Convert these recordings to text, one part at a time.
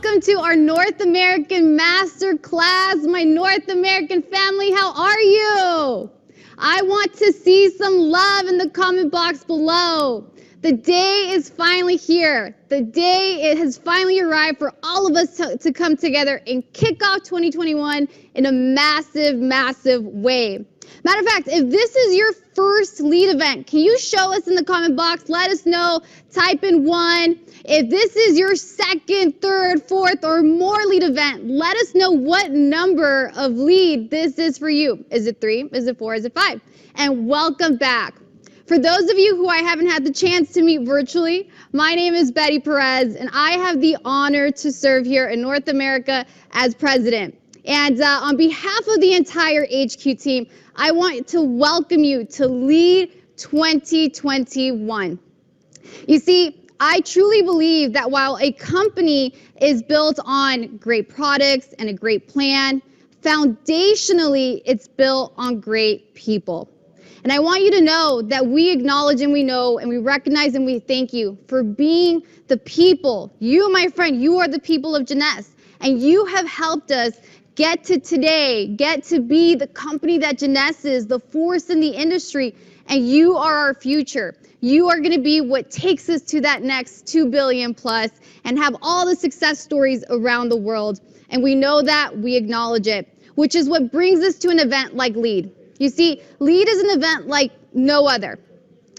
welcome to our North American Master Class. My North American family, how are you? I want to see some love in the comment box below. The day is finally here. The day it has finally arrived for all of us to come together and kick off 2021 in a massive, massive way. Matter of fact, if this is your first lead event, can you show us in the comment box? Let us know. Type in 1. If this is your second, third, fourth, or more lead event, let us know what number of lead this is for you. Is it 3? Is it 4? Is it 5? And welcome back. For those of you who I haven't had the chance to meet virtually, my name is Betty Perez, and I have the honor to serve here in North America as president. And on behalf of the entire HQ team, I want to welcome you to Lead 2021. You see, I truly believe that while a company is built on great products and a great plan, foundationally, it's built on great people. And I want you to know that we acknowledge and we know and we recognize and we thank you for being the people. You, my friend, you are the people of Jeunesse, and you have helped us get to today, get to be the company that Jeunesse is, the force in the industry, and you are our future. You are going to be what takes us to that next 2 billion plus and have all the success stories around the world. And we know that, we acknowledge it, which is what brings us to an event like LEAD. You see, LEAD is an event like no other.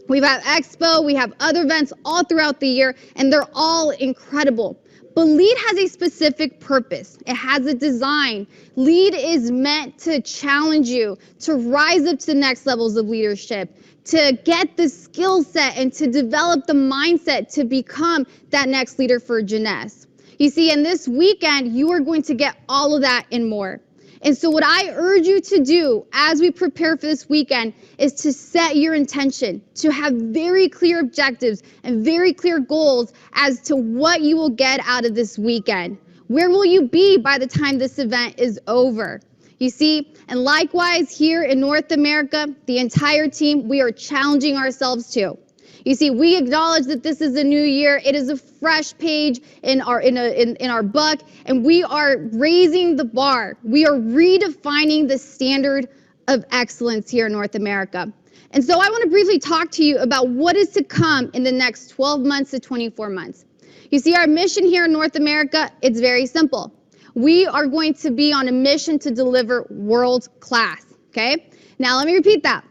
We have Expo, we have other events all throughout the year, and they're all incredible. But LEAD has a specific purpose. It has a design. LEAD is meant to challenge you, to rise up to the next levels of leadership, to get the skill set and to develop the mindset to become that next leader for Jeunesse. You see, in this weekend, you are going to get all of that and more. And so what I urge you to do as we prepare for this weekend is to set your intention, to have very clear objectives and very clear goals as to what you will get out of this weekend. Where will you be by the time this event is over? You see, and likewise here in North America, the entire team, we are challenging ourselves too. You see, we acknowledge that this is a new year. It is a fresh page in our book, and we are raising the bar. We are redefining the standard of excellence here in North America. And so I want to briefly talk to you about what is to come in the next 12 months to 24 months. You see, our mission here in North America, it's very simple. We are going to be on a mission to deliver world class, okay? Now, let me repeat that.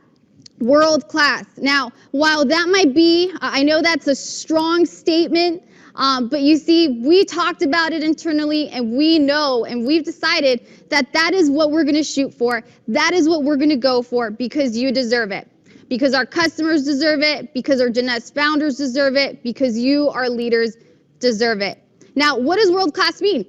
World class. Now, while that might be, I know that's a strong statement, but you see, we talked about it internally, and we know, and we've decided that that is what we're going to shoot for. That is what we're going to go for, because you deserve it. Because our customers deserve it, because our Jeunesse founders deserve it, because you, our leaders, deserve it. Now, what does world class mean?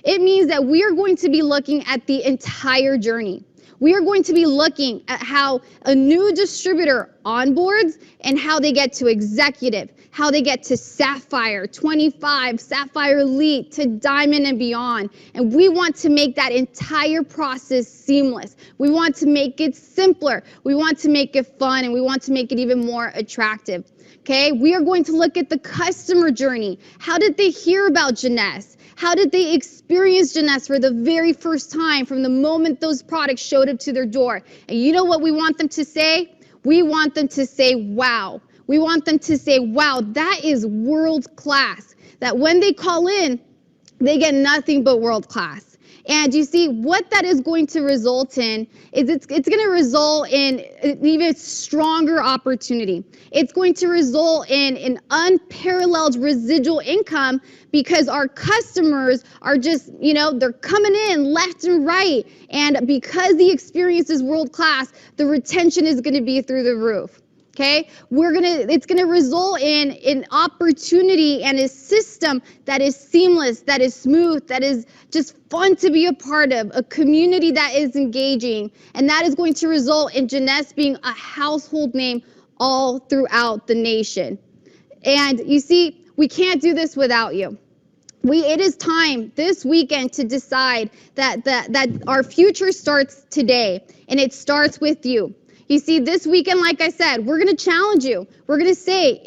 It means that we are going to be looking at the entire journey. We are going to be looking at how a new distributor onboards and how they get to executive, how they get to Sapphire, 25, Sapphire Elite, to Diamond and beyond. And we want to make that entire process seamless. We want to make it simpler. We want to make it fun, and we want to make it even more attractive. Okay, we are going to look at the customer journey. How did they hear about Jeunesse? How did they experience Jeunesse for the very first time from the moment those products showed up to their door? And you know what we want them to say? We want them to say, wow. We want them to say, wow, that is world class. That when they call in, they get nothing but world class. And you see, what that is going to result in is it's going to result in an even stronger opportunity. It's going to result in an unparalleled residual income, because our customers are just, they're coming in left and right. And because the experience is world class, the retention is going to be through the roof. Okay, it's gonna result in an opportunity and a system that is seamless, that is smooth, that is just fun to be a part of, a community that is engaging, and that is going to result in Jeunesse being a household name all throughout the nation. And you see, we can't do this without you. It is time this weekend to decide that our future starts today, and it starts with you. You see, this weekend, like I said, we're going to challenge you. We're going to say,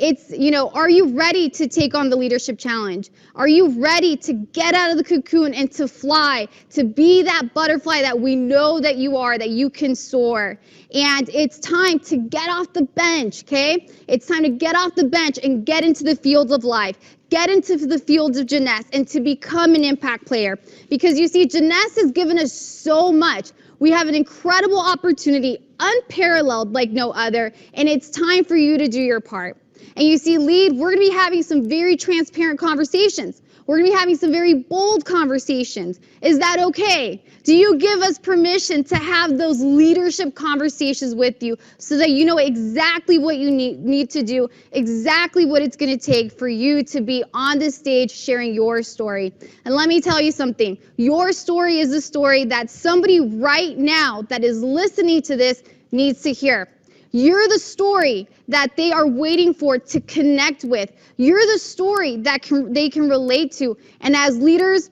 are you ready to take on the leadership challenge? Are you ready to get out of the cocoon and to fly, to be that butterfly that we know that you are, that you can soar? And it's time to get off the bench, okay? It's time to get off the bench and get into the fields of life. Get into the fields of Jeunesse and to become an impact player. Because you see, Jeunesse has given us so much. We have an incredible opportunity, unparalleled like no other, and it's time for you to do your part. And you see, Lead, we're going to be having some very transparent conversations. We're going to be having some very bold conversations. Is that okay? Do you give us permission to have those leadership conversations with you so that you know exactly what you need to do, exactly what it's going to take for you to be on this stage sharing your story? And let me tell you something. Your story is a story that somebody right now that is listening to this needs to hear. You're the story that they are waiting for to connect with. You're the story that they can relate to. And as leaders,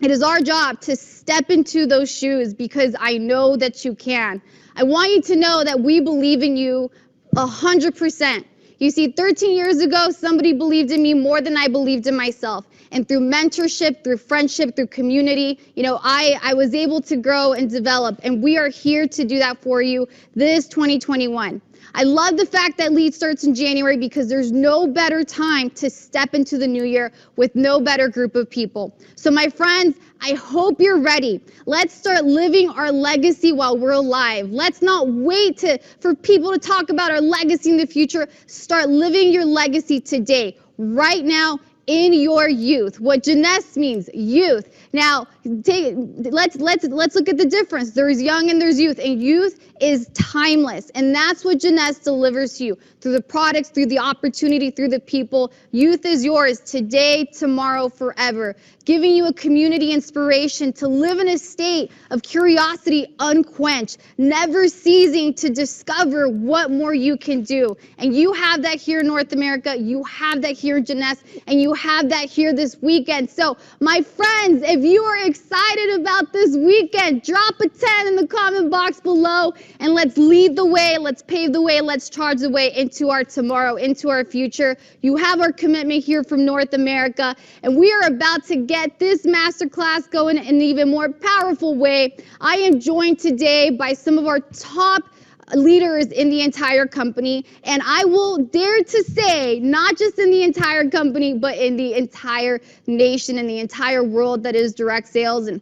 it is our job to step into those shoes because I know that you can. I want you to know that we believe in you 100%. You see, 13 years ago, somebody believed in me more than I believed in myself. And through mentorship, through friendship, through community, I was able to grow and develop. And we are here to do that for you this 2021. I love the fact that Lead starts in January because there's no better time to step into the new year with no better group of people. So my friends, I hope you're ready. Let's start living our legacy while we're alive. Let's not wait for people to talk about our legacy in the future. Start living your legacy today, right now, in your youth. What Jeunesse means, youth. Now, let's look at the difference. There's young and there's youth, and youth is timeless, and that's what Jeunesse delivers to you through the products, through the opportunity, through the people. Youth is yours today, tomorrow, forever, giving you a community inspiration to live in a state of curiosity unquenched, never ceasing to discover what more you can do. And you have that here in North America, you have that here in Jeunesse, and you have that here this weekend. So my friends, if you are excited about this weekend, drop a 10 in the comment box below and let's lead the way, let's pave the way, let's charge the way into our tomorrow, into our future. You have our commitment here from North America, and we are about to get this masterclass going in an even more powerful way. I am joined today by some of our top leaders in the entire company, and I will dare to say, not just in the entire company, but in the entire nation and the entire world that is direct sales. And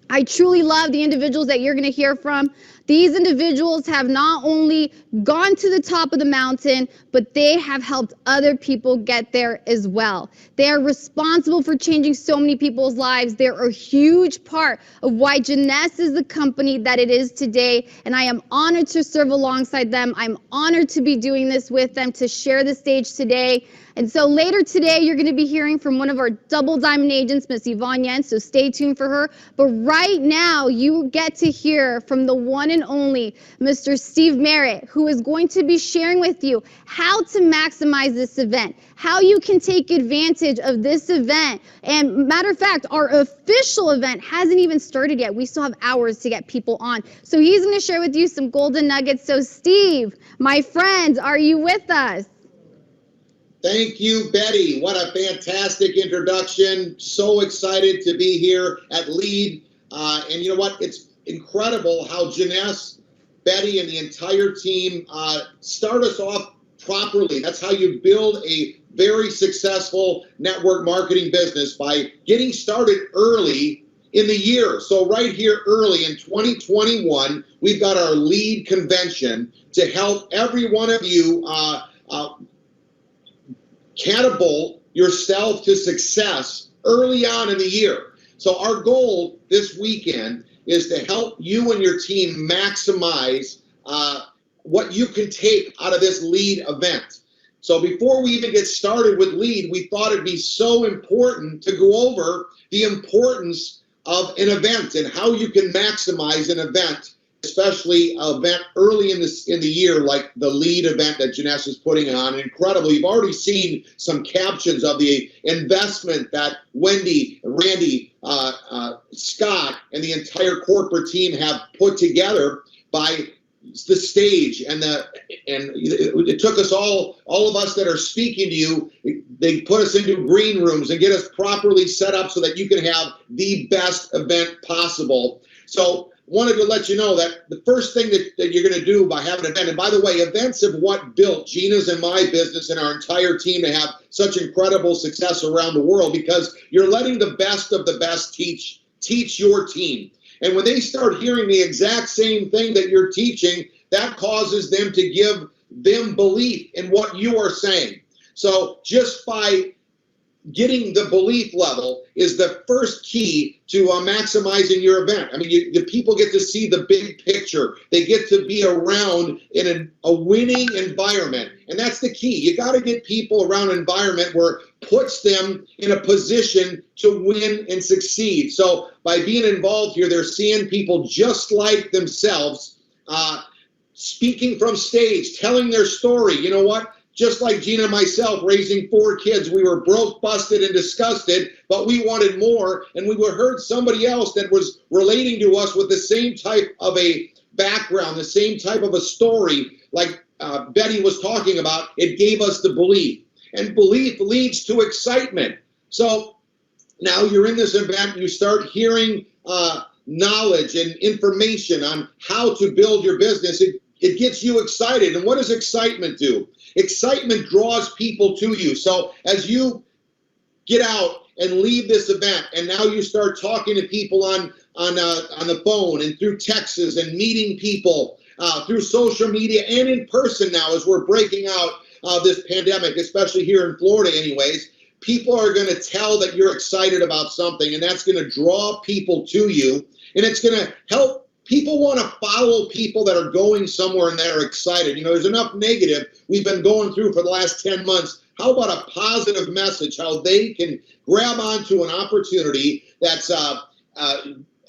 I truly love the individuals that you're going to hear from. These individuals have not only gone to the top of the mountain, but they have helped other people get there as well. They are responsible for changing so many people's lives. They're a huge part of why Jeunesse is the company that it is today, and I am honored to serve alongside them. I'm honored to be doing this with them, to share the stage today. And so later today, you're going to be hearing from one of our double diamond agents, Miss Yvonne, so stay tuned for her. But right now, you get to hear from the one and only Mr. Steve Merritt, who is going to be sharing with you how to maximize this event, how you can take advantage of this event. And matter of fact, our official event hasn't even started yet. We still have hours to get people on. So he's going to share with you some golden nuggets. So Steve, my friend, are you with us? Thank you, Betty. What a fantastic introduction. So excited to be here at LEAD. And you know what? It's incredible how Jeunesse, Betty, and the entire team start us off properly. That's how you build a very successful network marketing business, by getting started early in the year. So right here early in 2021, we've got our LEAD convention to help every one of you catapult yourself to success early on in the year. So our goal this weekend is to help you and your team maximize what you can take out of this LEAD event. So before we even get started with LEAD, we thought it'd be so important to go over the importance of an event and how you can maximize an event, especially an event early in the year like the LEAD event that Jeunesse is putting on. Incredible. You've already seen some captions of the investment that Wendy, Randy, Scott, and the entire corporate team have put together by the stage and it took us all of us that are speaking to you, they put us into green rooms and get us properly set up so that you can have the best event possible. So wanted to let you know that the first thing that you're going to do by having an event, and by the way, events have what built Gina's and my business and our entire team to have such incredible success around the world, because you're letting the best of the best teach your team. And when they start hearing the exact same thing that you're teaching, that causes them to give them belief in what you are saying. So just by getting the belief level is the first key to maximizing your event. I mean, the people get to see the big picture. They get to be around in a winning environment. And that's the key. You got to get people around an environment where it puts them in a position to win and succeed. So by being involved here, they're seeing people just like themselves, speaking from stage, telling their story. You know what? Just like Gina and myself, raising 4 kids, we were broke, busted, and disgusted, but we wanted more, and we heard somebody else that was relating to us with the same type of a background, the same type of a story, like Betty was talking about. It gave us the belief, and belief leads to excitement. So now you're in this event, you start hearing knowledge and information on how to build your business. It gets you excited. And what does excitement do? Excitement draws people to you. So as you get out and leave this event, and now you start talking to people on the phone and through texts and meeting people through social media and in person now, as we're breaking out this pandemic, especially here in Florida anyways, people are going to tell that you're excited about something, and that's going to draw people to you, and it's going to help. People want to follow people that are going somewhere and they're excited. You know, there's enough negative we've been going through for the last 10 months. How about a positive message, how they can grab onto an opportunity that's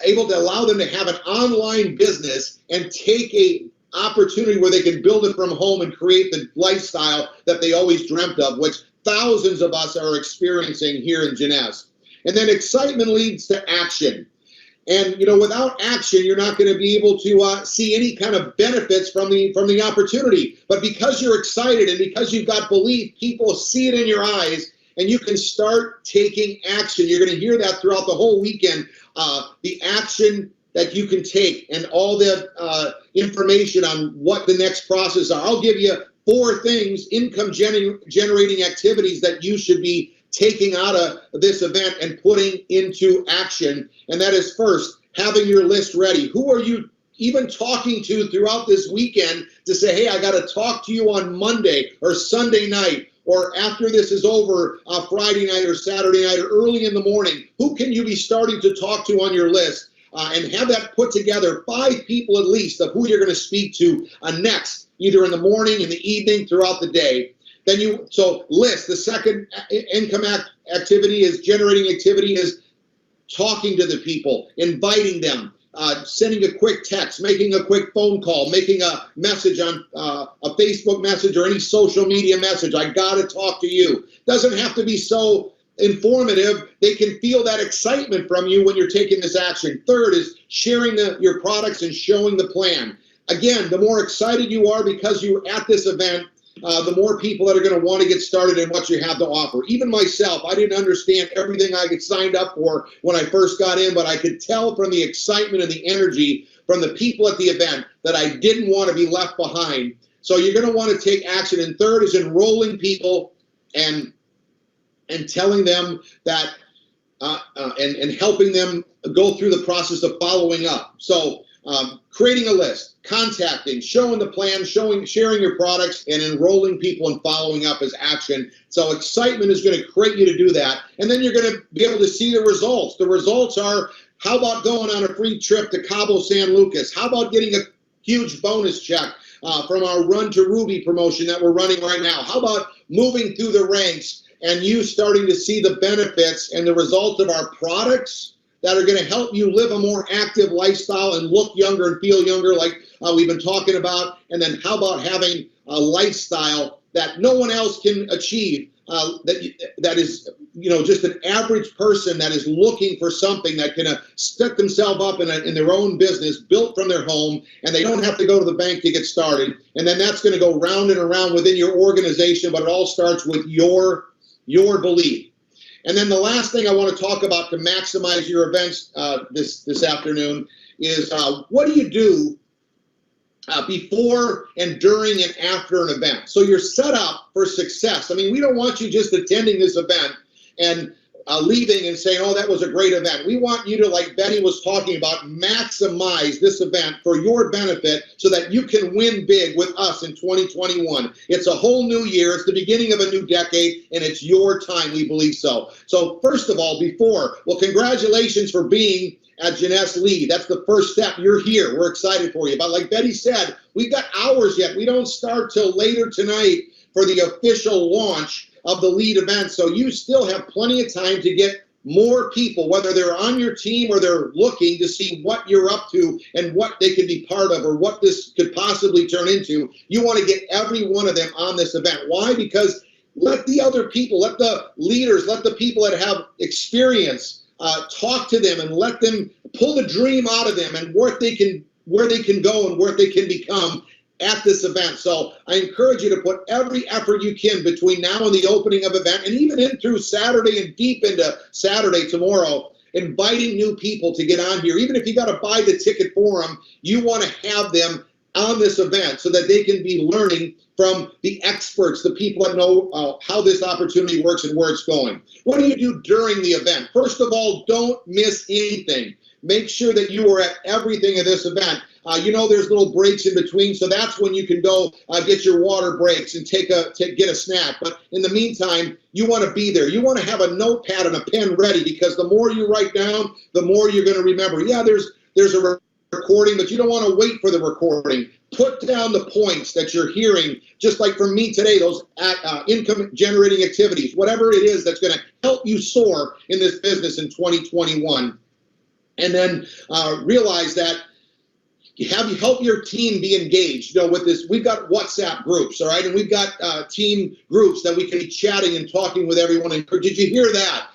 able to allow them to have an online business and take a opportunity where they can build it from home and create the lifestyle that they always dreamt of, which thousands of us are experiencing here in Jeunesse. And then excitement leads to action. And, you know, without action, you're not going to be able to see any kind of benefits from the opportunity. But because you're excited and because you've got belief, people see it in your eyes, and you can start taking action. You're going to hear that throughout the whole weekend, the action that you can take and all the information on what the next process are. I'll give you 4 things, income generating activities that you should be taking out of this event and putting into action. And that is, first, having your list ready. Who are you even talking to throughout this weekend to say, hey, I got to talk to you on Monday or Sunday night, or after this is over, Friday night or Saturday night or early in the morning? Who can you be starting to talk to on your list? And have that put together, 5 people at least of who you're going to speak to next, either in the morning, in the evening, throughout the day. Then so list. The second income activity is generating activity is talking to the people, inviting them, sending a quick text, making a quick phone call, making a message on a Facebook message or any social media message. I got to talk to you. Doesn't have to be so informative. They can feel that excitement from you when you're taking this action. Third is sharing your products and showing the plan. Again, the more excited you are because you're at this event, the more people that are going to want to get started in what you have to offer. Even myself, I didn't understand everything I get signed up for when I first got in, but I could tell from the excitement and the energy from the people at the event that I didn't want to be left behind. So you're going to want to take action. And third is enrolling people and telling them that and helping them go through the process of following up. So creating a list, contacting, showing the plan, sharing your products, and enrolling people and following up as action. So excitement is going to create you to do that. And then you're going to be able to see the results. The results are, how about going on a free trip to Cabo San Lucas? How about getting a huge bonus check from our Run to Ruby promotion that we're running right now? How about moving through the ranks and you starting to see the benefits and the results of our products that are going to help you live a more active lifestyle and look younger and feel younger, like we've been talking about? And then how about having a lifestyle that no one else can achieve that is, just an average person that is looking for something that can set themselves up in their own business, built from their home, and they don't have to go to the bank to get started. And then that's going to go round and around within your organization, but it all starts with your belief. And then the last thing I want to talk about to maximize your events this afternoon is what do you do before and during and after an event? So you're set up for success. I mean, we don't want you just attending this event and leaving and saying, oh, that was a great event. We want you to, like Betty was talking about, maximize this event for your benefit so that you can win big with us in 2021. It's a whole new year. It's the beginning of a new decade, and it's your time. We believe so. So first of all, congratulations for being at Jeunesse Lead. That's the first step. You're here. We're excited for you. But like Betty said, we've got hours yet. We don't start till later tonight for the official launch of the Lead event. So you still have plenty of time to get more people, whether they're on your team or they're looking to see what you're up to and what they can be part of or what this could possibly turn into. You want to get every one of them on this event. Why? Because let the other people, let the leaders, let the people that have experience talk to them and let them pull the dream out of them and where they can go and where they can become at this event. So I encourage you to put every effort you can between now and the opening of event, and even in through Saturday and deep into Saturday tomorrow, inviting new people to get on here. Even if you got to buy the ticket for them, you want to have them on this event so that they can be learning from the experts, the people that know how this opportunity works and where it's going. What do you do during the event? First of all, don't miss anything. Make sure that you are at everything at this event. There's little breaks in between, so that's when you can go get your water breaks and get a snack. But in the meantime, you want to be there. You want to have a notepad and a pen ready, because the more you write down, the more you're going to remember. Yeah, there's a recording, but you don't want to wait for the recording. Put down the points that you're hearing, just like from me today, those income-generating activities, whatever it is that's going to help you soar in this business in 2021. And then realize that you help your team be engaged. With this, we've got WhatsApp groups, all right, and we've got team groups that we can be chatting and talking with everyone. And did you hear that?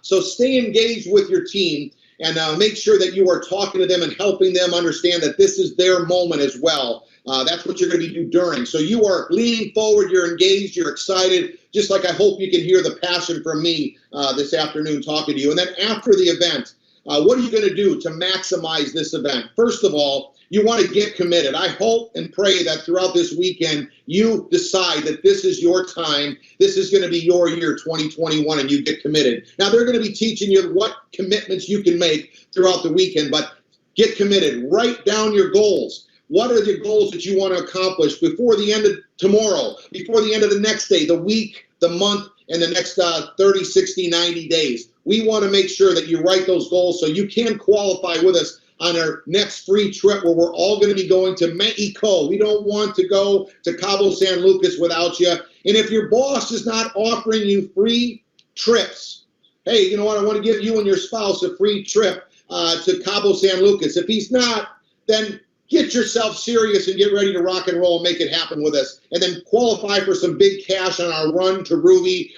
So stay engaged with your team and make sure that you are talking to them and helping them understand that this is their moment as well. That's what you're going to do during. So you are leaning forward, you're engaged, you're excited, just like I hope you can hear the passion from me this afternoon talking to you. And then after the event, what are you going to do to maximize this event? First of all, you want to get committed. I hope and pray that throughout this weekend, you decide that this is your time. This is going to be your year, 2021, and you get committed. Now, they're going to be teaching you what commitments you can make throughout the weekend, but get committed. Write down your goals. What are the goals that you want to accomplish before the end of tomorrow, before the end of the next day, the week, the month, and the next 30, 60, 90 days? We want to make sure that you write those goals so you can qualify with us on our next free trip, where we're all going to be going to Mexico. We don't want to go to Cabo San Lucas without you. And if your boss is not offering you free trips, hey, you know what? I want to give you and your spouse a free trip to Cabo San Lucas. If he's not, then get yourself serious and get ready to rock and roll and make it happen with us. And then qualify for some big cash on our run to Ruby.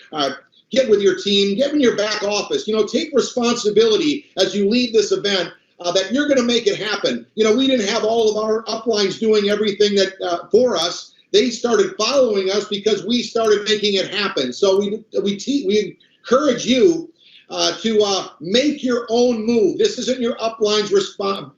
Get with your team, get in your back office. Take responsibility as you leave this event that you're going to make it happen. We didn't have all of our uplines doing everything that for us. They started following us because we started making it happen. So we encourage you to make your own move. This isn't your uplines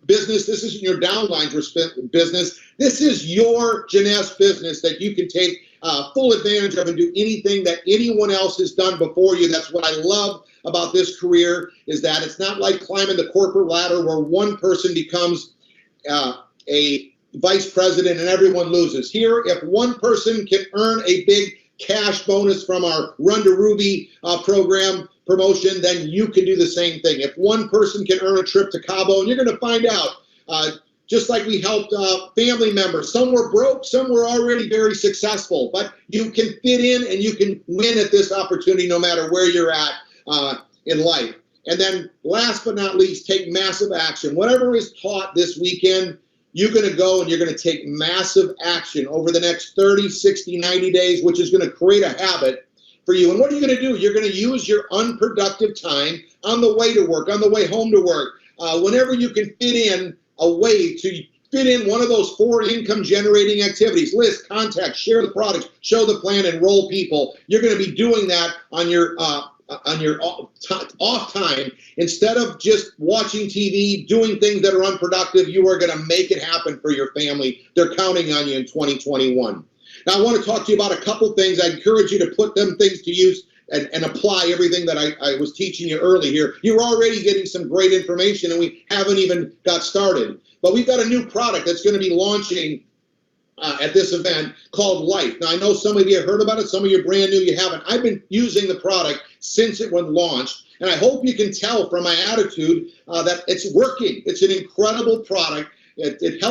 business. This isn't your downlines business. This is your Jeunesse business that you can take full advantage of and do anything that anyone else has done before you. That's what I love about this career, is that it's not like climbing the corporate ladder where one person becomes a vice president and everyone loses. Here, if one person can earn a big cash bonus from our Run to Ruby promotion, then you can do the same thing. If one person can earn a trip to Cabo, and you're going to find out, just like we helped family members. Some were broke, some were already very successful, but you can fit in and you can win at this opportunity no matter where you're at in life. And then last but not least, take massive action. Whatever is taught this weekend, you're going to go and you're going to take massive action over the next 30, 60, 90 days, which is going to create a habit for you. And what are you going to do? You're going to use your unproductive time on the way to work, on the way home to work, whenever you can fit in a way to fit in one of those 4 income generating activities: list, contact, share the products, show the plan, enroll people. You're going to be doing that on your off time. Instead of just watching TV, doing things that are unproductive, you are going to make it happen for your family. They're counting on you in 2021. Now, I want to talk to you about a couple things. I encourage you to put them things to use and apply everything that I was teaching you early here. You're already getting some great information, and we haven't even got started. But we've got a new product that's going to be launching at this event called Life. Now, I know some of you have heard about it. Some of you are brand new. You haven't. I've been using the product since it was launched, and I hope you can tell from my attitude that it's working. It's an incredible product. It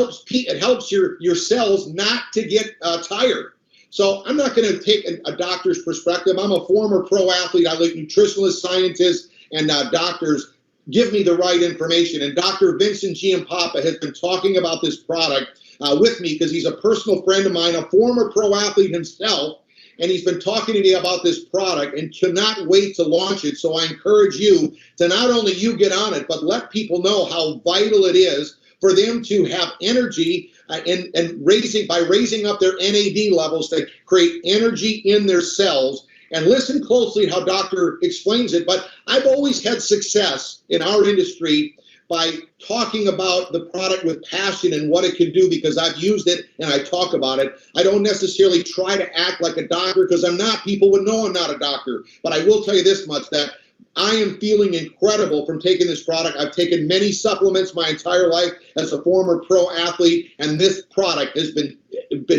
helps your cells not to get tired. So I'm not going to take a doctor's perspective. I'm a former pro athlete. I let nutritionists, scientists, and doctors give me the right information. And Dr. Vincent Giampapa has been talking about this product with me because he's a personal friend of mine, a former pro athlete himself, and he's been talking to me about this product and cannot wait to launch it. So I encourage you to not only you get on it, but let people know how vital it is for them to have energy and raising up their NAD levels to create energy in their cells. And listen closely how Doctor explains it. But I've always had success in our industry by talking about the product with passion and what it can do, because I've used it and I talk about it. I don't necessarily try to act like a doctor, because I'm not. People would know I'm not a doctor. But I will tell you this much, that I am feeling incredible from taking this product. I've taken many supplements my entire life as a former pro athlete, and this product has been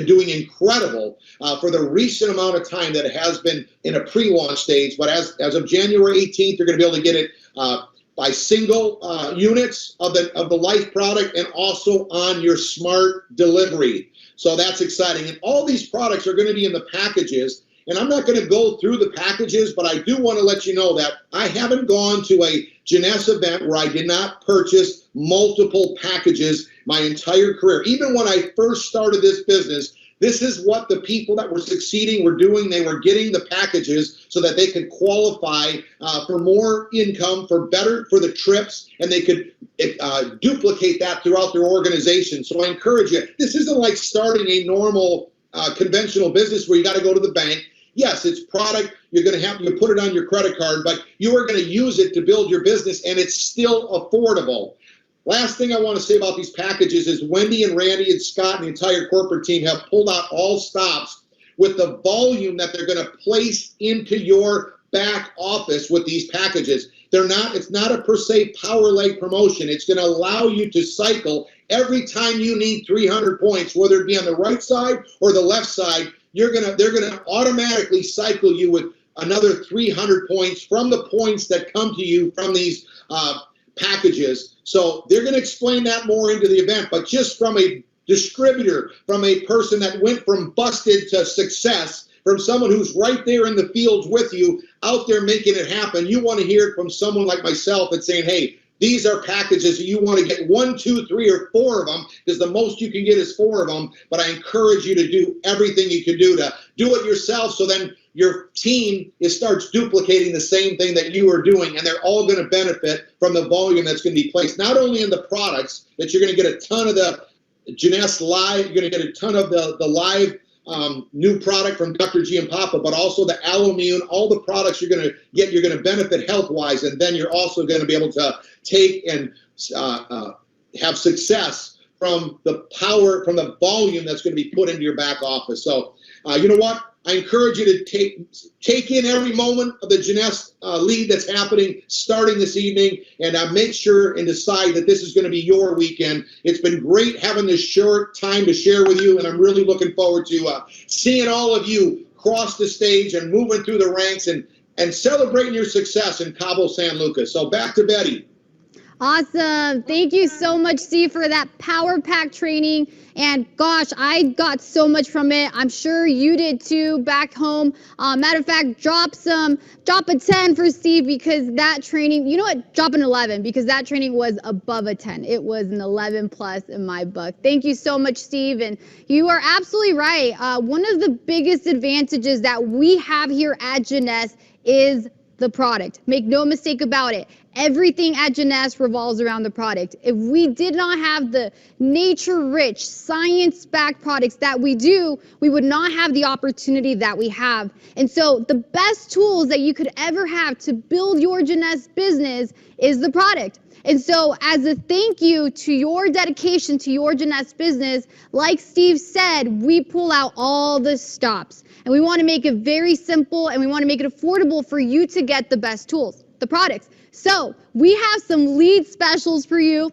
doing incredible for the recent amount of time that it has been in a pre-launch stage. But as of January 18th, you're going to be able to get it by single units of the Life product, and also on your smart delivery. So that's exciting. And all these products are going to be in the packages. And I'm not going to go through the packages, but I do want to let you know that I haven't gone to a Jeunesse event where I did not purchase multiple packages my entire career. Even when I first started this business, this is what the people that were succeeding were doing. They were getting the packages so that they could qualify for more income, for the trips, and they could duplicate that throughout their organization. So I encourage you. This isn't like starting a normal conventional business where you got to go to the bank. Yes, it's product. You're going to have to put it on your credit card, but you are going to use it to build your business, and it's still affordable. Last thing I want to say about these packages is Wendy and Randy and Scott and the entire corporate team have pulled out all stops with the volume that they're going to place into your back office with these packages. It's not a per se power leg promotion. It's going to allow you to cycle every time you need 300 points, whether it be on the right side or the left side. They're going to automatically cycle you with another 300 points from the points that come to you from these packages. So they're going to explain that more into the event, but just from a distributor, from a person that went from busted to success, from someone who's right there in the fields with you, out there making it happen, you want to hear it from someone like myself that's saying, hey, these are packages. You want to get 1, 2, 3, or 4 of them, because the most you can get is 4 of them. But I encourage you to do everything you can do to do it yourself, so then your team starts duplicating the same thing that you are doing, and they're all going to benefit from the volume that's going to be placed, not only in the products that you're going to get a ton of the Jeunesse Live, you're going to get a ton of the Live new product from Dr. Giampapa, but also the Alloimmune, all the products you're going to get, you're going to benefit health-wise, and then you're also going to be able to take and have success from the power, from the volume that's going to be put into your back office. So, you know what? I encourage you to take in every moment of the Jeunesse lead that's happening starting this evening, and make sure and decide that this is going to be your weekend. It's been great having this short time to share with you, and I'm really looking forward to seeing all of you cross the stage and moving through the ranks and celebrating your success in Cabo San Lucas. So back to Betty. Awesome. Thank you so much, Steve, for that Power Pack training. And gosh, I got so much from it. I'm sure you did too back home. Matter of fact, drop a 10 for Steve because that training, you know what? Drop an 11 because that training was above a 10. It was an 11 plus in my book. Thank you so much, Steve. And you are absolutely right. One of the biggest advantages that we have here at Jeunesse is the product. Make no mistake about it. Everything at Jeunesse revolves around the product. If we did not have the nature-rich, science-backed products that we do, we would not have the opportunity that we have. And so the best tools that you could ever have to build your Jeunesse business is the product. And so as a thank you to your dedication to your Jeunesse business, like Steve said, we pull out all the stops. And we want to make it very simple and we want to make it affordable for you to get the best tools, the products. So we have some lead specials for you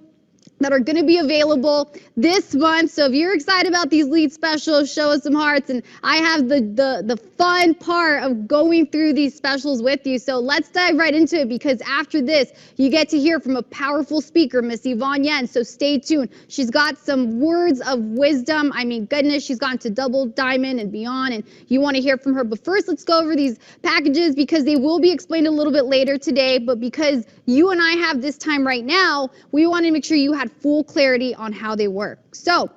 that are going to be available this month. So if you're excited about these lead specials, show us some hearts. And I have the fun part of going through these specials with you. So let's dive right into it because after this, you get to hear from a powerful speaker, Miss Yvonne. So stay tuned. She's got some words of wisdom. I mean, goodness, she's gone to double diamond and beyond, and you want to hear from her. But first, let's go over these packages because they will be explained a little bit later today. But because you and I have this time right now, we want to make sure you had full clarity on how they work. So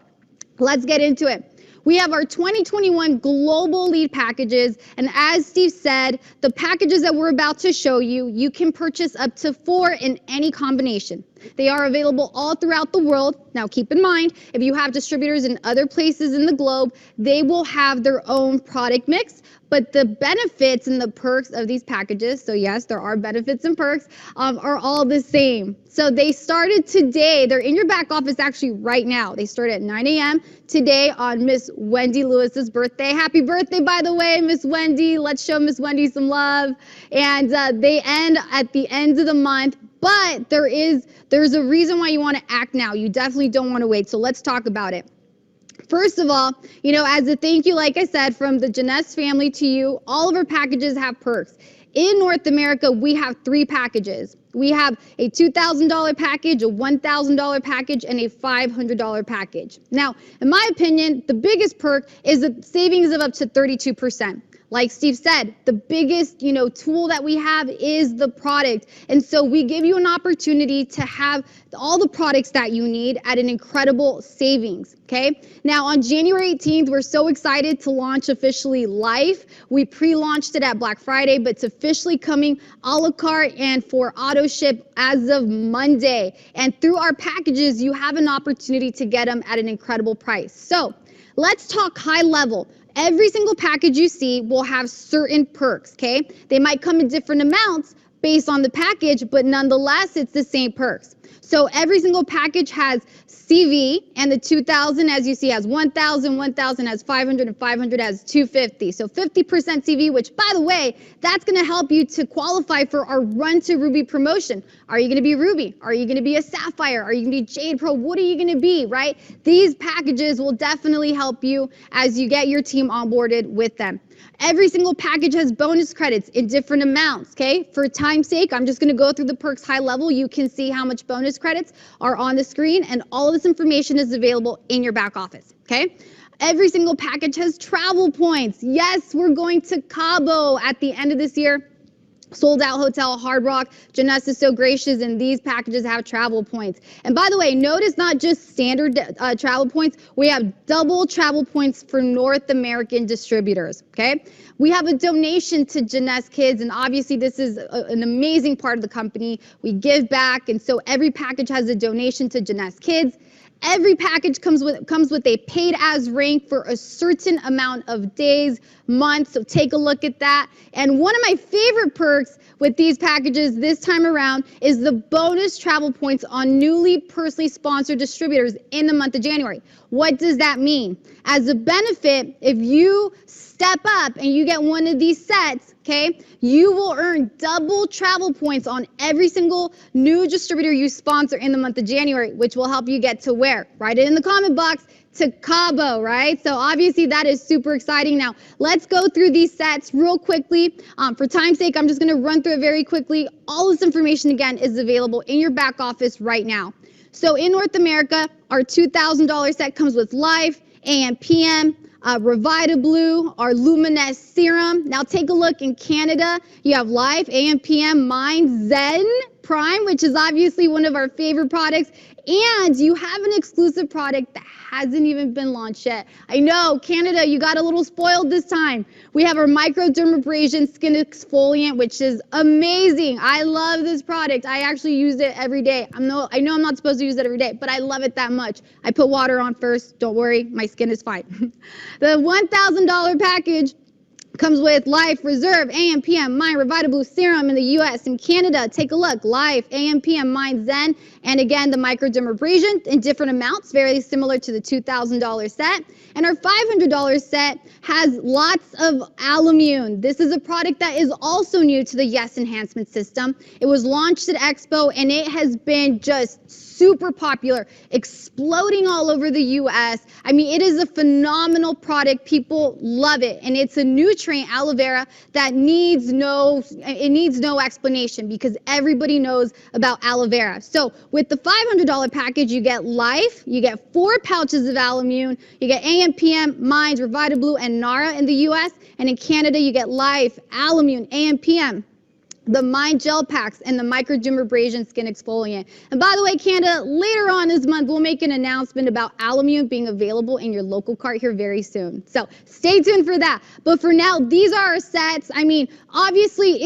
let's get into it. We have our 2021 global lead packages. And as Steve said, the packages that we're about to show you, you can purchase up to 4 in any combination. They are available all throughout the world. Now keep in mind, if you have distributors in other places in the globe, they will have their own product mix. But the benefits and the perks of these packages, so yes, there are benefits and perks, are all the same. So they started today. They're in your back office actually right now. They start at 9 a.m. today on Miss Wendy Lewis's birthday. Happy birthday, by the way, Miss Wendy. Let's show Miss Wendy some love. And they end at the end of the month. But there's a reason why you want to act now. You definitely don't want to wait. So let's talk about it. First of all, you know, as a thank you, like I said, from the Jeunesse family to you, all of our packages have perks. In North America, we have 3 packages. We have a $2,000 package, a $1,000 package, and a $500 package. Now, in my opinion, the biggest perk is the savings of up to 32%. Like Steve said, the biggest, tool that we have is the product. And so we give you an opportunity to have all the products that you need at an incredible savings, okay? Now on January 18th, we're so excited to launch officially Life. We pre-launched it at Black Friday, but it's officially coming a la carte and for auto ship as of Monday. And through our packages, you have an opportunity to get them at an incredible price. So let's talk high level. Every single package you see will have certain perks, okay? They might come in different amounts based on the package, but nonetheless, it's the same perks. So every single package has CV, and the 2,000, as you see, has 1,000, 1,000 has 500, and 500 has 250. So 50% CV, which, by the way, that's going to help you to qualify for our Run to Ruby promotion. Are you going to be Ruby? Are you going to be a Sapphire? Are you going to be Jade Pro? What are you going to be, right? These packages will definitely help you as you get your team onboarded with them. Every single package has bonus credits in different amounts, okay? For time's sake, I'm just going to go through the perks high level. You can see how much bonus credits are on the screen, and all of this information is available in your back office, okay? Every single package has travel points. Yes, we're going to Cabo at the end of this year. Sold out hotel, Hard Rock. Jeunesse is so gracious, and these packages have travel points. And by the way, notice not just standard travel points. We have double travel points for North American distributors, okay? We have a donation to Jeunesse Kids, and obviously this is an amazing part of the company. We give back, and so every package has a donation to Jeunesse Kids. Every package comes with a paid as rank for a certain amount of days, months, so take a look at that. And one of my favorite perks with these packages this time around is the bonus travel points on newly personally sponsored distributors in the month of January. What does that mean? As a benefit, if you step up and you get one of these sets, okay, you will earn double travel points on every single new distributor you sponsor in the month of January, which will help you get to where? Write it in the comment box. To Cabo, right? So obviously that is super exciting. Now, let's go through these sets real quickly. For time's sake, I'm just going to run through it very quickly. All this information, again, is available in your back office right now. So in North America, our $2,000 set comes with Life, AM, PM, Revita Blue, our Luminous Serum. Now take a look in Canada. You have Life, AM, PM, Mind, Zen Prime, which is obviously one of our favorite products. And you have an exclusive product that hasn't even been launched yet. I know, Canada, you got a little spoiled this time. We have our microdermabrasion skin exfoliant, which is amazing. I love this product. I actually use it every day. I know I'm not supposed to use it every day, but I love it that much. I put water on first. Don't worry, my skin is fine. The $1,000 package comes with Life, Reserve, AM, PM, Mind, Revita Blue Serum in the US. In Canada, take a look. Life, AM, PM, Mind, Zen. And again, the microdermabrasion in different amounts, very similar to the $2,000 set. And our $500 set has lots of Alimune. This is a product that is also new to the Yes Enhancement System. It was launched at Expo and it has been just super popular, exploding all over the US. I mean, it is a phenomenal product. People love it. And it's a nutrient, aloe vera, that needs no explanation because everybody knows about aloe vera. So with the $500 package, you get Life, you get 4 pouches of Alimune, you get AM, PM, Mind, Revita Blue, and Nara in the US. And in Canada, you get Life, Alimune, AM, PM, the Mind Gel Packs, and the microdermabrasion skin exfoliant. And by the way, Canada, later on this month, we'll make an announcement about Alimune being available in your local cart here very soon. So stay tuned for that. But for now, these are our sets. I mean, obviously,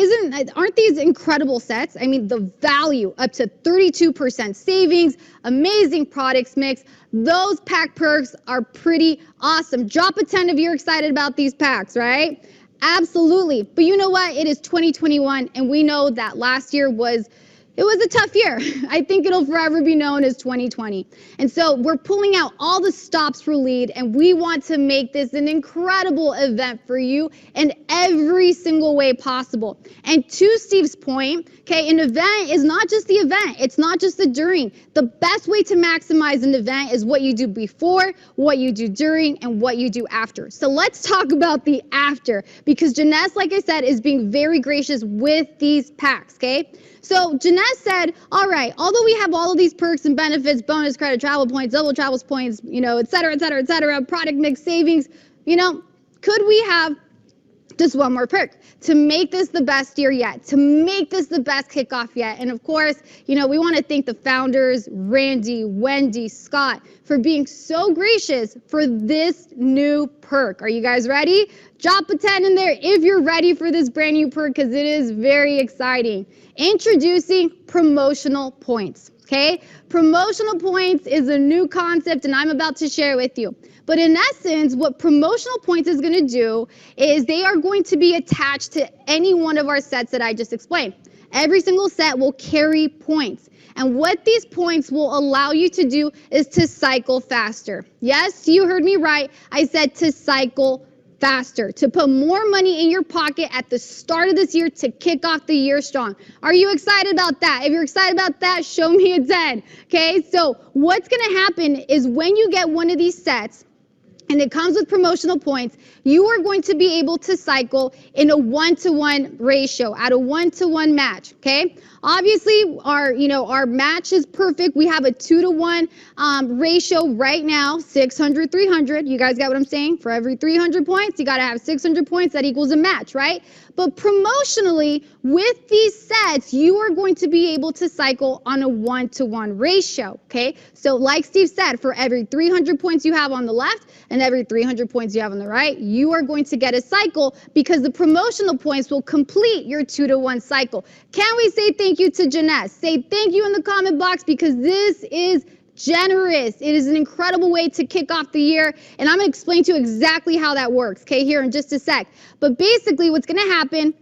aren't these incredible sets? I mean, the value up to 32% savings, amazing products mix. Those pack perks are pretty awesome. Drop a 10 if you're excited about these packs, right? Absolutely. But you know what? It is 2021, and we know that last year was a tough year. I think it'll forever be known as 2020. And so we're pulling out all the stops for lead, and we want to make this an incredible event for you in every single way possible. And to Steve's point, okay, an event is not just the event. It's not just the during. The best way to maximize an event is what you do before, what you do during, and what you do after. So let's talk about the after, because Janess, like I said, is being very gracious with these packs, okay? So Janess said, all right, although we have all of these perks and benefits, bonus credit, travel points, double travel points, et cetera, product mix savings, could we have just one more perk to make this the best year yet, to make this the best kickoff yet? And of course, we want to thank the founders, Randy, Wendy, Scott, for being so gracious for this new perk. Are you guys ready? Drop a 10 in there if you're ready for this brand new perk, because it is very exciting. Introducing promotional points, okay? Promotional points is a new concept, and I'm about to share with you. But in essence, what promotional points is going to do is they are going to be attached to any one of our sets that I just explained. Every single set will carry points. And what these points will allow you to do is to cycle faster. Yes, you heard me right. I said to cycle faster, to put more money in your pocket at the start of this year to kick off the year strong. Are you excited about that? If you're excited about that, show me a 10. Okay, so what's going to happen is when you get one of these sets, and it comes with promotional points, you are going to be able to cycle in a 1-to-1 ratio, at a 1-to-1 match, okay? Obviously, our match is perfect. We have a 2-to-1 ratio right now, 600, 300. You guys get what I'm saying? For every 300 points, you got to have 600 points. That equals a match, right? But promotionally, with these sets, you are going to be able to cycle on a 1-to-1 ratio, okay? So like Steve said, for every 300 points you have on the left and every 300 points you have on the right, you are going to get a cycle because the promotional points will complete your 2-to-1 cycle. Can we say thank you to Janess? Say thank you in the comment box, because this is generous. It is an incredible way to kick off the year, and I'm going to explain to you exactly how that works, okay, here in just a sec. But basically what's going to happen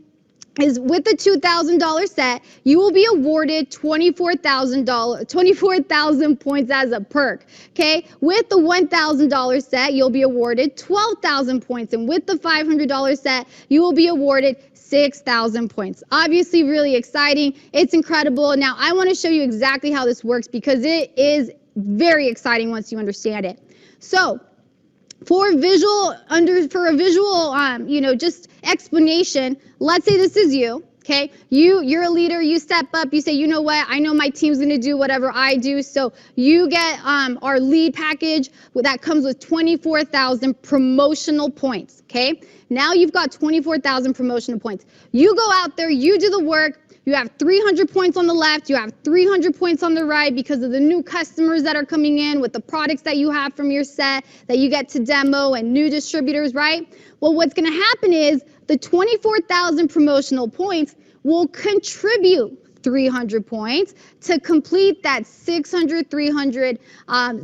is with the $2,000 set, you will be awarded $24,000 points as a perk. Okay, with the $1,000 set, you'll be awarded 12,000 points, and with the $500 set, you will be awarded 6,000 points. Obviously, really exciting. It's incredible. Now, I want to show you exactly how this works because it is very exciting once you understand it. So, for a visual, just explanation, let's say this is you, okay? You're a leader, you step up, you say, you know what, I know my team's gonna do whatever I do, so you get our lead package that comes with 24,000 promotional points, okay? Now you've got 24,000 promotional points. You go out there, you do the work, you have 300 points on the left, you have 300 points on the right because of the new customers that are coming in with the products that you have from your set that you get to demo and new distributors, right? Well, what's gonna happen is the 24,000 promotional points will contribute 300 points to complete that 600, 300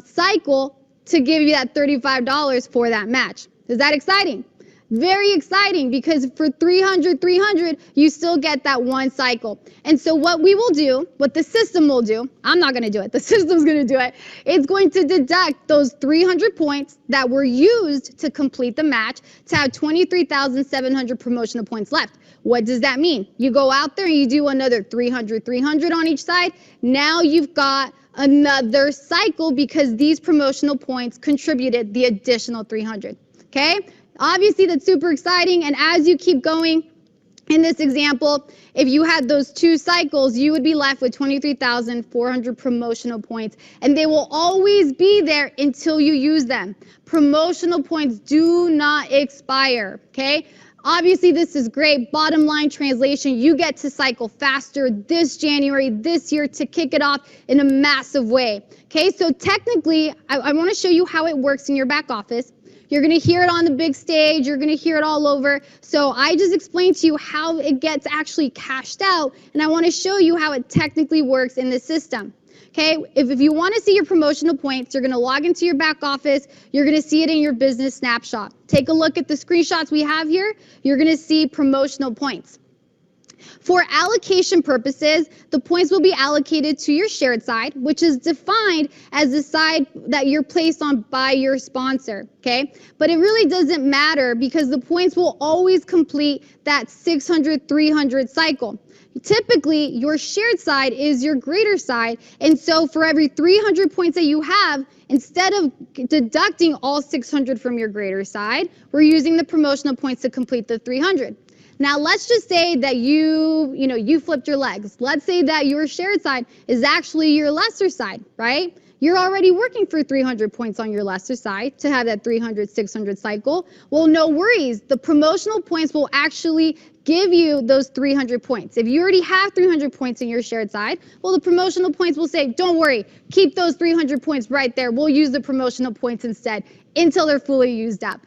cycle to give you that $35 for that match. Is that exciting? Very exciting because for 300, you still get that one cycle. And so what we will do, what the system will do, I'm not gonna do it, the system's gonna do it, it's going to deduct those 300 points that were used to complete the match to have 23,700 promotional points left. What does that mean? You go out there and you do another 300 on each side. Now you've got another cycle because these promotional points contributed the additional 300, okay? Obviously, that's super exciting, and as you keep going in this example, if you had those two cycles, you would be left with 23,400 promotional points, and they will always be there until you use them. Promotional points do not expire, okay? Obviously, this is great. Bottom line translation, you get to cycle faster this January, this year, to kick it off in a massive way, okay? So technically, I want to show you how it works in your back office. You're gonna hear it on the big stage, you're gonna hear it all over. So I just explained to you how it gets actually cashed out, and I wanna show you how it technically works in the system. Okay, if you wanna see your promotional points, you're gonna log into your back office, you're gonna see it in your business snapshot. Take a look at the screenshots we have here, you're gonna see promotional points. For allocation purposes, the points will be allocated to your shared side, which is defined as the side that you're placed on by your sponsor, okay? But it really doesn't matter because the points will always complete that 600, 300 cycle. Typically, your shared side is your greater side, and so for every 300 points that you have, instead of deducting all 600 from your greater side, we're using the promotional points to complete the 300. Now, let's just say that you flipped your legs. Let's say that your shared side is actually your lesser side, right? You're already working for 300 points on your lesser side to have that 300, 600 cycle. Well, no worries. The promotional points will actually give you those 300 points. If you already have 300 points in your shared side, well, the promotional points will say, don't worry, keep those 300 points right there. We'll use the promotional points instead until they're fully used up.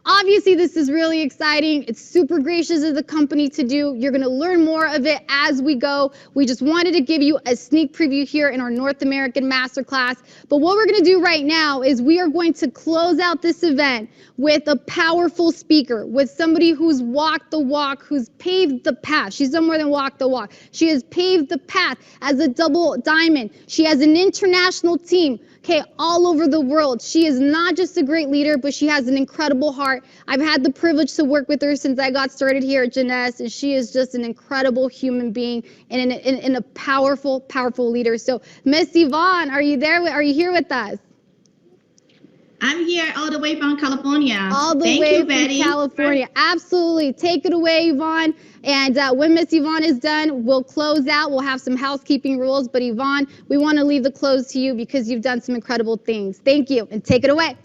Obviously, this is really exciting. It's super gracious of the company to do. You're gonna learn more of it as we go. We just wanted to give you a sneak preview here in our North American Masterclass. But what we're gonna do right now is we are going to close out this event with a powerful speaker, with somebody who's walked the walk, who's paved the path. She's done more than walk the walk. She has paved the path as a double diamond. She has an international team, okay, all over the world. She is not just a great leader, but she has an incredible heart. I've had the privilege to work with her since I got started here at Jeunesse, and she is just an incredible human being and a powerful, powerful leader. So, Miss Yvonne, are you there? Are you here with us? I'm here all the way from California. All the way from California. Absolutely. Take it away, Yvonne. And when Miss Yvonne is done, we'll close out. We'll have some housekeeping rules. But Yvonne, we want to leave the close to you because you've done some incredible things. Thank you. And take it away.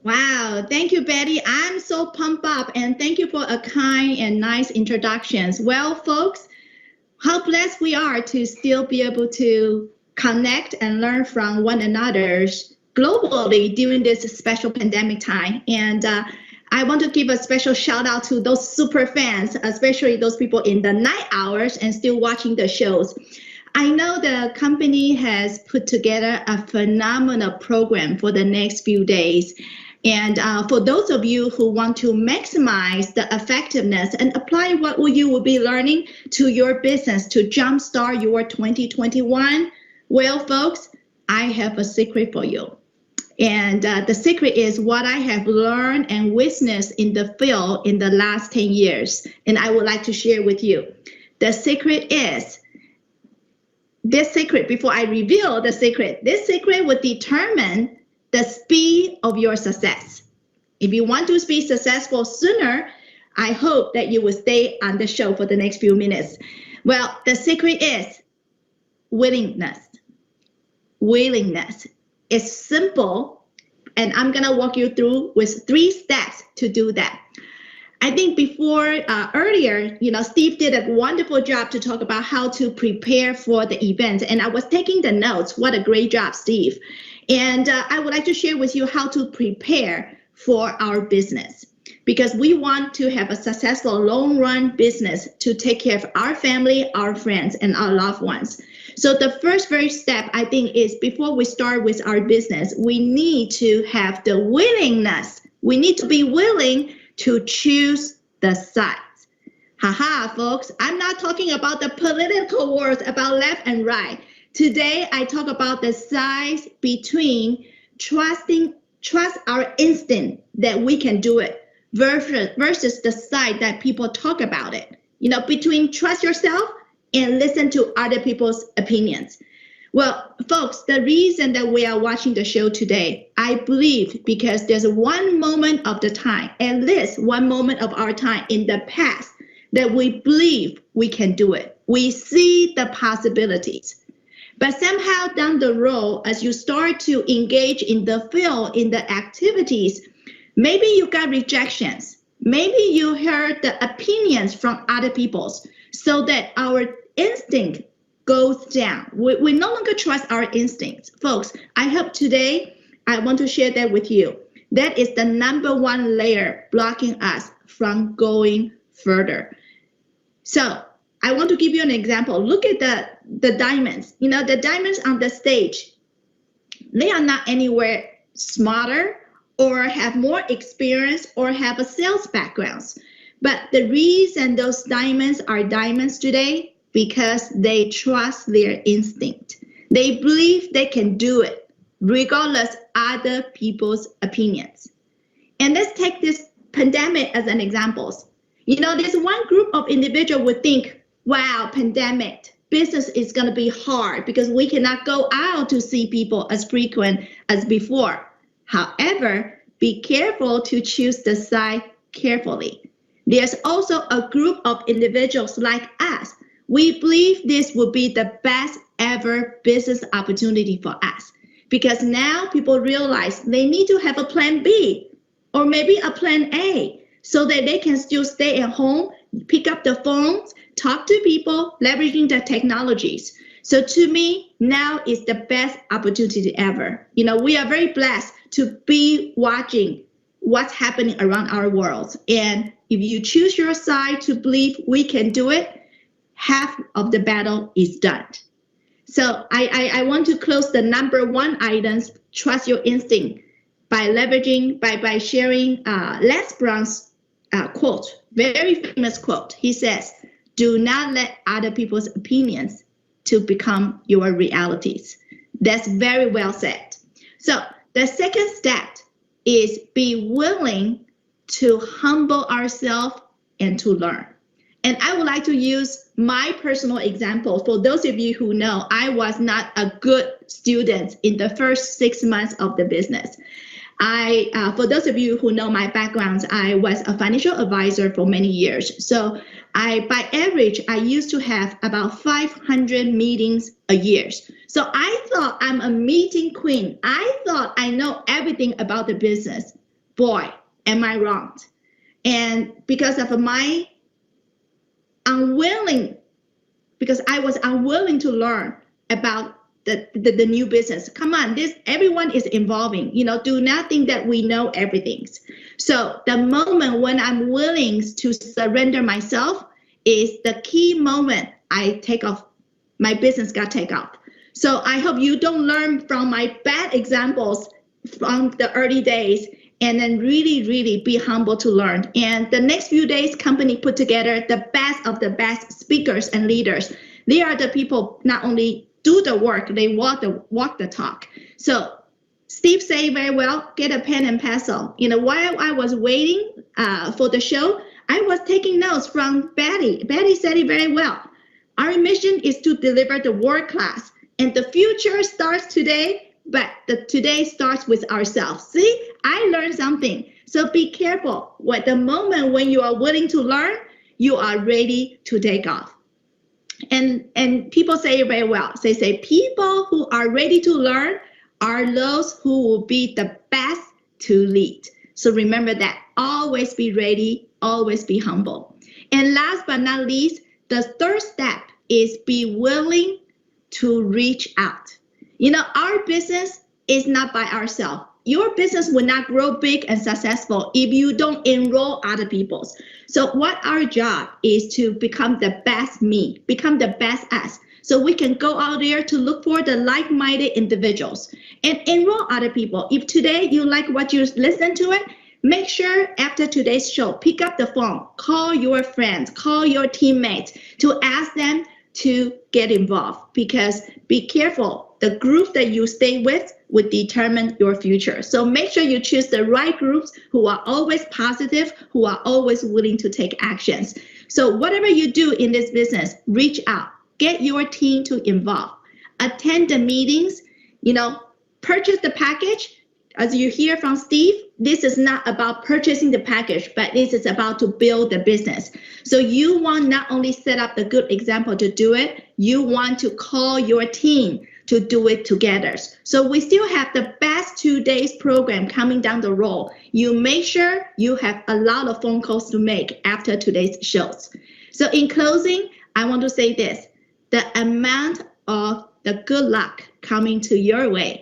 Wow. Thank you, Betty. I'm so pumped up. And thank you for a kind and nice introductions. Well, folks, how blessed we are to still be able to connect and learn from one another globally during this special pandemic time. And I want to give a special shout out to those super fans, especially those people in the night hours and still watching the shows. I know the company has put together a phenomenal program for the next few days. And for those of you who want to maximize the effectiveness and apply what you will be learning to your business to jumpstart your 2021, well, folks, I have a secret for you. And the secret is what I have learned and witnessed in the field in the last 10 years. And I would like to share with you. The secret is, this secret, before I reveal the secret, this secret will determine the speed of your success. If you want to be successful sooner, I hope that you will stay on the show for the next few minutes. Well, the secret is willingness. Willingness. It's simple, and I'm going to walk you through with 3 steps to do that. I think before, earlier, Steve did a wonderful job to talk about how to prepare for the event, and I was taking the notes. What a great job, Steve. And I would like to share with you how to prepare for our business, because we want to have a successful long-run business to take care of our family, our friends, and our loved ones. So the first step, I think, is before we start with our business, we need to have the willingness. We need to be willing to choose the sides. Haha, folks, I'm not talking about the political wars about left and right. Today, I talk about the sides between trust our instinct that we can do it versus the side that people talk about it. Between trust yourself and listen to other people's opinions. Well, folks, the reason that we are watching the show today, I believe because there's one moment of the time, at least one moment of our time in the past, that we believe we can do it. We see the possibilities. But somehow down the road, as you start to engage in the field, in the activities, maybe you got rejections. Maybe you heard the opinions from other people, so that our instinct goes down. We no longer trust our instincts. Folks, I hope today I want to share that with you. That is the number one layer blocking us from going further. So I want to give you an example. Look at the diamonds. The diamonds on the stage, they are not anywhere smarter or have more experience or have a sales background. But the reason those diamonds are diamonds today, because they trust their instinct. They believe they can do it, regardless other people's opinions. And let's take this pandemic as an example. There's one group of individuals would think, wow, pandemic, business is going to be hard because we cannot go out to see people as frequent as before. However, be careful to choose the side carefully. There's also a group of individuals like us. We believe this will be the best ever business opportunity for us, because now people realize they need to have a plan B or maybe a plan A so that they can still stay at home, pick up the phones, talk to people, leveraging the technologies. So to me, now is the best opportunity ever. We are very blessed to be watching what's happening around our world. And if you choose your side to believe we can do it, half of the battle is done. So I want to close the number 1 items, trust your instinct, by leveraging, by sharing Les Brown's quote, very famous quote. He says, do not let other people's opinions to become your realities. That's very well said. So the second step is be willing to humble ourselves and to learn. And I would like to use my personal example. For those of you who know, I was not a good student in the first 6 months of the business. For those of you who know my background, I was a financial advisor for many years. So by average, I used to have about 500 meetings a year. So I thought I'm a meeting queen. I thought I know everything about the business. Boy, am I wrong. And because of my because I was unwilling to learn about the new business. Come on, everyone is evolving. Do not think that we know everything. So the moment when I'm willing to surrender myself is the key moment I take off. My business got take off. So I hope you don't learn from my bad examples from the early days and then really, really be humble to learn. And the next few days, company put together the best of the best speakers and leaders. They are the people not only do the work, they walk the talk. So Steve said very well, get a pen and pencil. While I was waiting for the show, I was taking notes from Betty. Betty said it very well. Our mission is to deliver the world class, and the future starts today, but the today starts with ourselves. See, I learned something. So be careful. At the moment when you are willing to learn, you are ready to take off. And people say it very well. They say people who are ready to learn are those who will be the best to lead. So remember that. Always be ready, always be humble. And last but not least, the third step is be willing to reach out. Our business is not by ourselves. Your business will not grow big and successful if you don't enroll other people's. So what our job is to become the best me, become the best us. So we can go out there to look for the like-minded individuals and enroll other people. If today you like what you listen to it, make sure after today's show, pick up the phone, call your friends, call your teammates to ask them to get involved, because be careful, the group that you stay with will determine your future. So make sure you choose the right groups who are always positive, who are always willing to take actions. So whatever you do in this business, reach out, get your team to involve, attend the meetings, purchase the package. As you hear from Steve, this is not about purchasing the package, but this is about to build the business. So you want not only set up the good example to do it, you want to call your team to do it together. So we still have the best 2 days program coming down the road. You make sure you have a lot of phone calls to make after today's shows. So in closing, I want to say this. The amount of the good luck coming to your way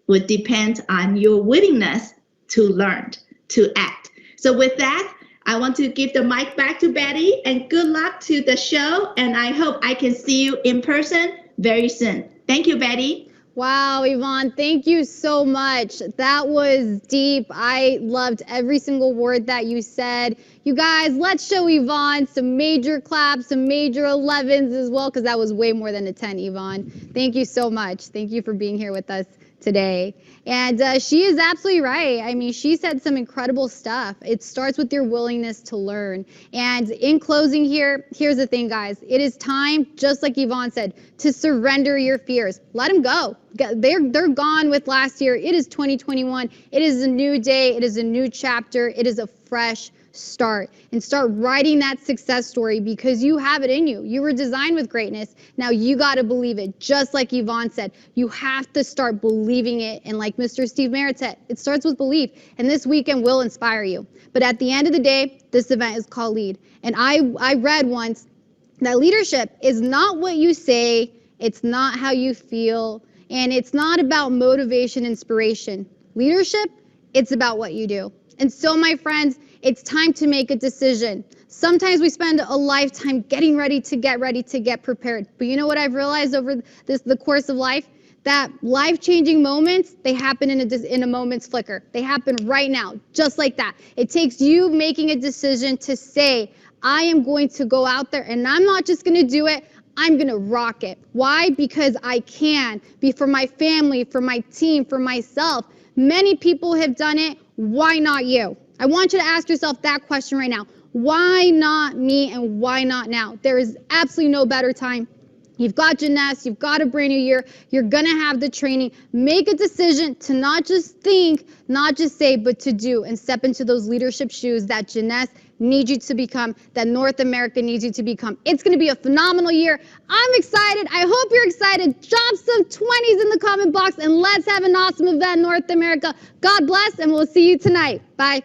would depend on your willingness to learn, to act. So with that, I want to give the mic back to Betty, and good luck to the show. And I hope I can see you in person very soon. Thank you, Betty. Wow, Yvonne, thank you so much. That was deep. I loved every single word that you said. You guys, let's show Yvonne some major claps, some major 11s as well, because that was way more than a 10, Yvonne. Thank you so much. Thank you for being here with us today. And she is absolutely right. I mean, she said some incredible stuff. It starts with your willingness to learn. And in closing here, here's the thing, guys. It is time, just like Yvonne said, to surrender your fears. Let them go. They're gone with last year. It is 2021. It is a new day. It is a new chapter. It is a fresh start, and start writing that success story, because you have it in you. You were designed with greatness. Now you got to believe it. Just like Yvonne said, you have to start believing it. And like Mr. Steve Merritt said, it starts with belief. And this weekend will inspire you. But at the end of the day, this event is called Lead. And I read once that leadership is not what you say, it's not how you feel, and it's not about motivation, inspiration. Leadership, it's about what you do. And so, my friends, it's time to make a decision. Sometimes we spend a lifetime getting ready to get prepared. But you know what I've realized over the course of life? That life-changing moments, they happen in a moment's flicker. They happen right now, just like that. It takes you making a decision to say, I am going to go out there, and I'm not just going to do it, I'm going to rock it. Why? Because I can be for my family, for my team, for myself. Many people have done it. Why not you? I want you to ask yourself that question right now. Why not me, and why not now? There is absolutely no better time. You've got Jeunesse, you've got a brand new year, you're gonna have the training. Make a decision to not just think, not just say, but to do, and step into those leadership shoes that Jeunesse needs you to become, that North America needs you to become. It's gonna be a phenomenal year. I'm excited, I hope you're excited. Drop some 20s in the comment box, and let's have an awesome event, North America. God bless, and we'll see you tonight. Bye.